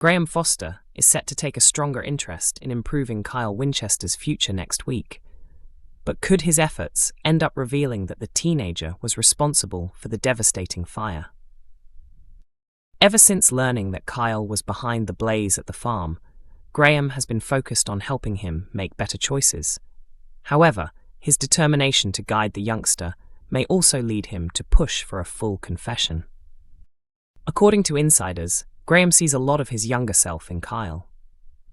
Graham Foster is set to take a stronger interest in improving Kyle Winchester's future next week. But could his efforts end up revealing that the teenager was responsible for the devastating fire? Ever since learning that Kyle was behind the blaze at the farm, Graham has been focused on helping him make better choices. However, his determination to guide the youngster may also lead him to push for a full confession. According to insiders, Graham sees a lot of his younger self in Kyle.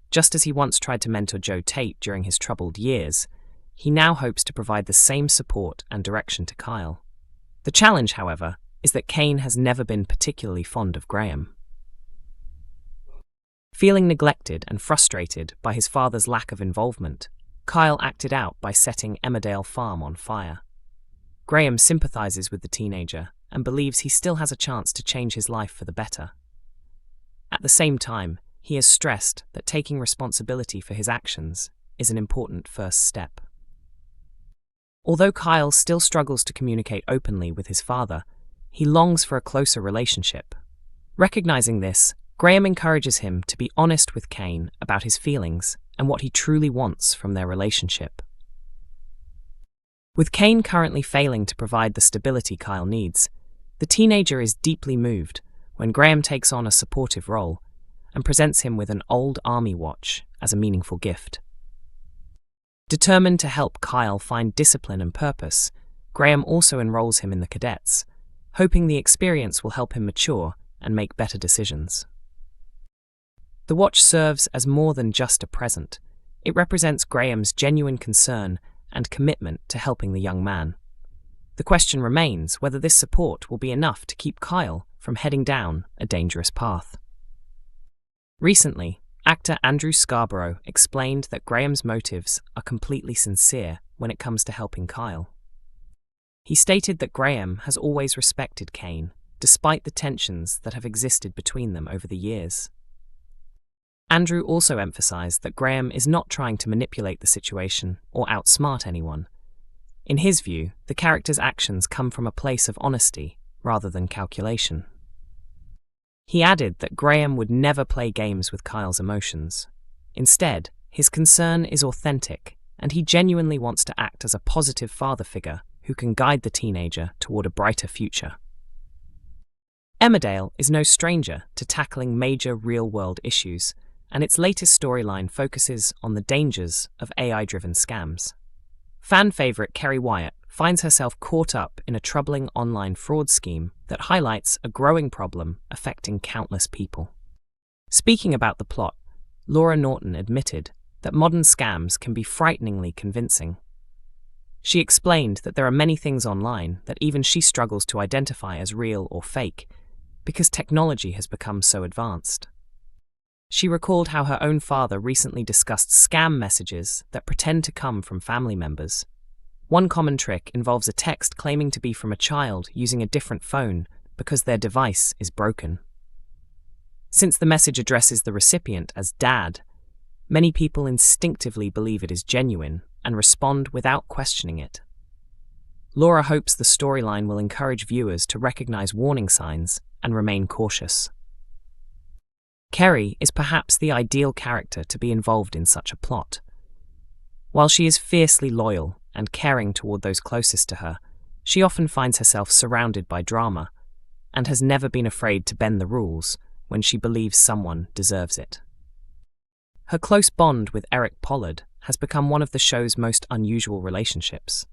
Just as he once tried to mentor Joe Tate during his troubled years, he now hopes to provide the same support and direction to Kyle. The challenge, however, is that Kane has never been particularly fond of Graham. Feeling neglected and frustrated by his father's lack of involvement, Kyle acted out by setting Emmerdale Farm on fire. Graham sympathizes with the teenager and believes he still has a chance to change his life for the better. At the same time, he is stressed that taking responsibility for his actions is an important first step. Although Kyle still struggles to communicate openly with his father, he longs for a closer relationship. Recognizing this, Graham encourages him to be honest with Kane about his feelings and what he truly wants from their relationship. With Kane currently failing to provide the stability Kyle needs, the teenager is deeply moved when Graham takes on a supportive role and presents him with an old army watch as a meaningful gift. Determined to help Kyle find discipline and purpose, Graham also enrolls him in the cadets, hoping the experience will help him mature and make better decisions. The watch serves as more than just a present. It represents Graham's genuine concern and commitment to helping the young man. The question remains whether this support will be enough to keep Kyle from heading down a dangerous path. Recently, actor Andrew Scarborough explained that Graham's motives are completely sincere when it comes to helping Kyle. He stated that Graham has always respected Kane, despite the tensions that have existed between them over the years. Andrew also emphasized that Graham is not trying to manipulate the situation or outsmart anyone. In his view, the character's actions come from a place of honesty rather than calculation. He added that Graham would never play games with Kyle's emotions. Instead, his concern is authentic, and he genuinely wants to act as a positive father figure who can guide the teenager toward a brighter future. Emmerdale is no stranger to tackling major real-world issues, and its latest storyline focuses on the dangers of AI-driven scams. Fan favorite Kerry Wyatt finds herself caught up in a troubling online fraud scheme that highlights a growing problem affecting countless people. Speaking about the plot, Laura Norton admitted that modern scams can be frighteningly convincing. She explained that there are many things online that even she struggles to identify as real or fake because technology has become so advanced. She recalled how her own father recently discussed scam messages that pretend to come from family members. One common trick involves a text claiming to be from a child using a different phone because their device is broken. Since the message addresses the recipient as Dad, many people instinctively believe it is genuine and respond without questioning it. Laura hopes the storyline will encourage viewers to recognize warning signs and remain cautious. Kerry is perhaps the ideal character to be involved in such a plot. While she is fiercely loyal and caring toward those closest to her, she often finds herself surrounded by drama and has never been afraid to bend the rules when she believes someone deserves it. Her close bond with Eric Pollard has become one of the show's most unusual relationships.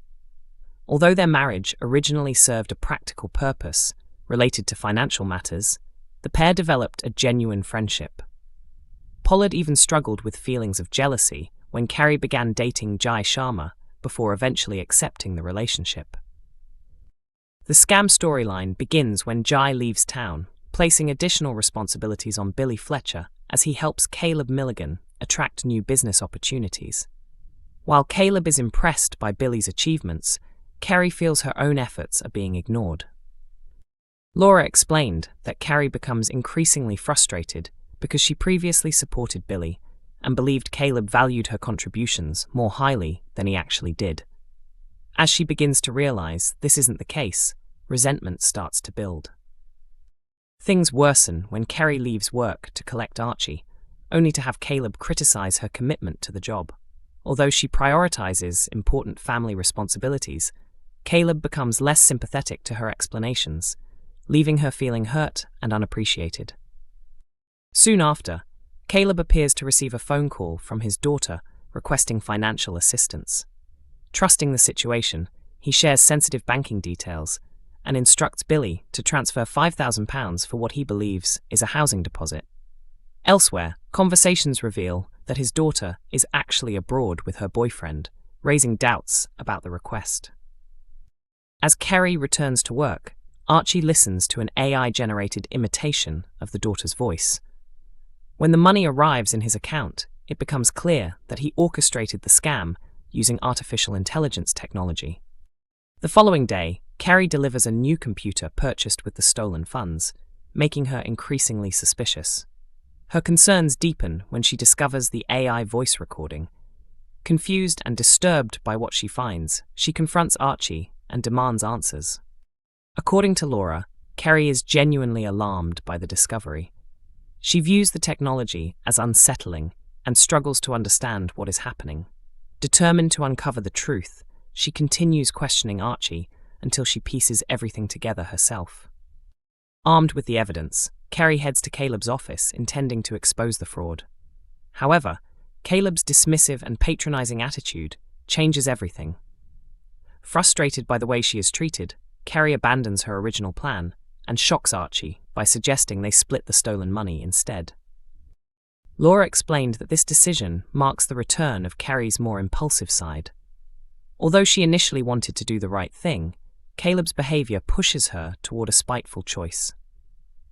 Although their marriage originally served a practical purpose related to financial matters, the pair developed a genuine friendship. Pollard even struggled with feelings of jealousy when Carrie began dating Jai Sharma before eventually accepting the relationship. The scam storyline begins when Jai leaves town, placing additional responsibilities on Billy Fletcher as he helps Caleb Milligan attract new business opportunities. While Caleb is impressed by Billy's achievements, Carrie feels her own efforts are being ignored. Laura explained that Carrie becomes increasingly frustrated because she previously supported Billy and believed Caleb valued her contributions more highly than he actually did. As she begins to realize this isn't the case, resentment starts to build. Things worsen when Kerry leaves work to collect Archie, only to have Caleb criticize her commitment to the job. Although she prioritizes important family responsibilities, Caleb becomes less sympathetic to her explanations, leaving her feeling hurt and unappreciated. Soon after, Caleb appears to receive a phone call from his daughter requesting financial assistance. Trusting the situation, he shares sensitive banking details and instructs Billy to transfer £5,000 for what he believes is a housing deposit. Elsewhere, conversations reveal that his daughter is actually abroad with her boyfriend, raising doubts about the request. As Kerry returns to work, Archie listens to an AI-generated imitation of the daughter's voice. When the money arrives in his account, it becomes clear that he orchestrated the scam using artificial intelligence technology. The following day, Kerry delivers a new computer purchased with the stolen funds, making her increasingly suspicious. Her concerns deepen when she discovers the AI voice recording. Confused and disturbed by what she finds, she confronts Archie and demands answers. According to Laura, Kerry is genuinely alarmed by the discovery. She views the technology as unsettling and struggles to understand what is happening. Determined to uncover the truth, she continues questioning Archie until she pieces everything together herself. Armed with the evidence, Kerry heads to Caleb's office, intending to expose the fraud. However, Caleb's dismissive and patronizing attitude changes everything. Frustrated by the way she is treated, Kerry abandons her original plan and shocks Archie by suggesting they split the stolen money instead. Laura explained that this decision marks the return of Kerry's more impulsive side. Although she initially wanted to do the right thing, Caleb's behavior pushes her toward a spiteful choice.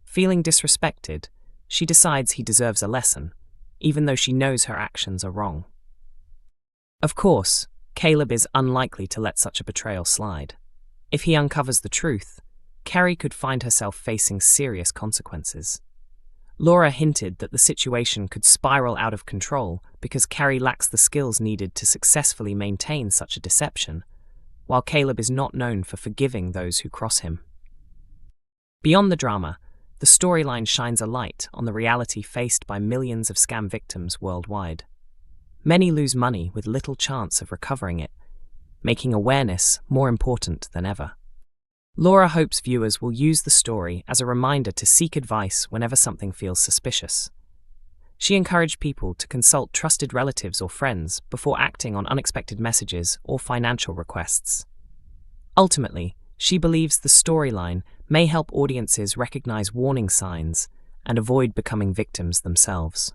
Feeling disrespected, she decides he deserves a lesson, even though she knows her actions are wrong. Of course, Caleb is unlikely to let such a betrayal slide. If he uncovers the truth, Kerry could find herself facing serious consequences. Laura hinted that the situation could spiral out of control because Kerry lacks the skills needed to successfully maintain such a deception, while Caleb is not known for forgiving those who cross him. Beyond the drama, the storyline shines a light on the reality faced by millions of scam victims worldwide. Many lose money with little chance of recovering it, making awareness more important than ever. Laura hopes viewers will use the story as a reminder to seek advice whenever something feels suspicious. She encouraged people to consult trusted relatives or friends before acting on unexpected messages or financial requests. Ultimately, she believes the storyline may help audiences recognize warning signs and avoid becoming victims themselves.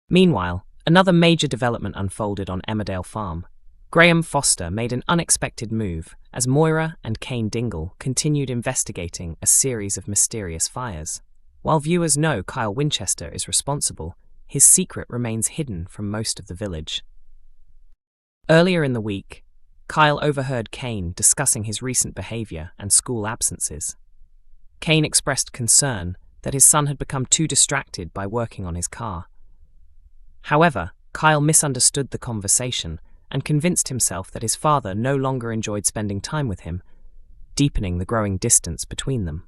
Meanwhile, another major development unfolded on Emmerdale Farm. Graham Foster made an unexpected move as Moira and Chas Dingle continued investigating a series of mysterious fires. While viewers know Kyle Winchester is responsible, his secret remains hidden from most of the village. Earlier in the week, Kyle overheard Kane discussing his recent behavior and school absences. Kane expressed concern that his son had become too distracted by working on his car. However, Kyle misunderstood the conversation and convinced himself that his father no longer enjoyed spending time with him, deepening the growing distance between them.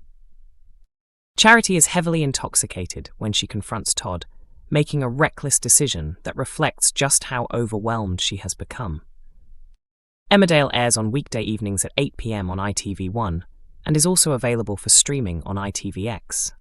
Charity is heavily intoxicated when she confronts Todd, making a reckless decision that reflects just how overwhelmed she has become. Emmerdale airs on weekday evenings at 8 p.m. on ITV1 and is also available for streaming on ITVX.